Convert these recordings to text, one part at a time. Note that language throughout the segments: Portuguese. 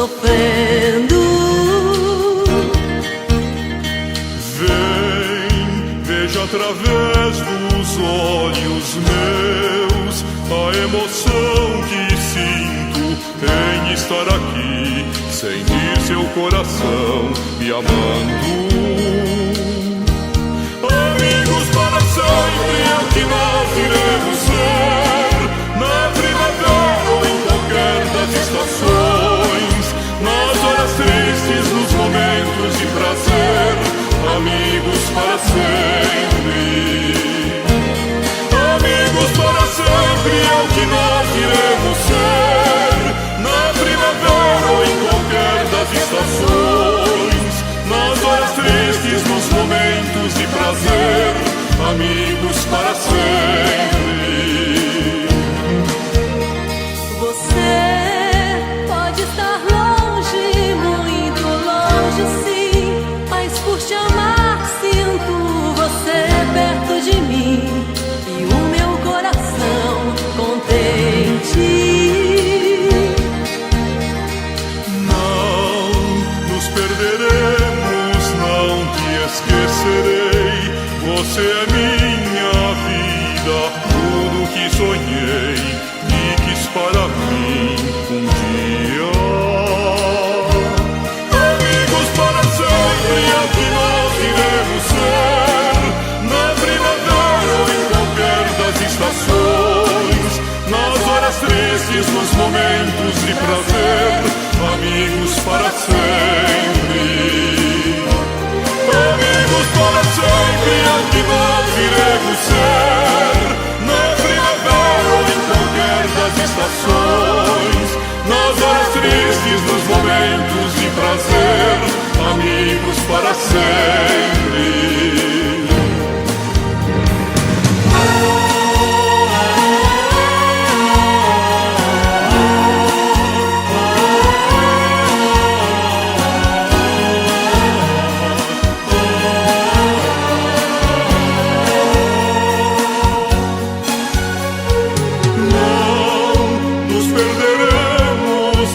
sofrendo. Vem, veja através dos olhos meus a emoção que sinto em estar aqui, sentir seu coração me amando. Amigos para sempre é o que nós iremos ser, na primavera ou em qualquer das estações, nas horas tristes, nos momentos de prazer, amigos para sempre. Amigos para sempre é o que nós iremos ser, na primavera ou em qualquer das estações, nas horas tristes, nos momentos de prazer, amigos para sempre. Você pode estar longe, muito longe, sim, mas por te amar sinto você perto de mim e o meu coração contente. Não nos perderemos, não te esquecerei. Você é minha vida, tudo que sonhei e quis para mim um dia. Amigos para sempre é o que nós iremos ser, na primavera ou em qualquer das estações, nas horas tristes, nos momentos de prazer, amigos para sempre. Amigos para sempre é o que nós iremos ser, na primavera ou em qualquer das estações, nas horas tristes, nos momentos de prazer, amigos para sempre.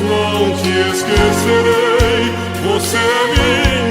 Não te esquecerei, você é minha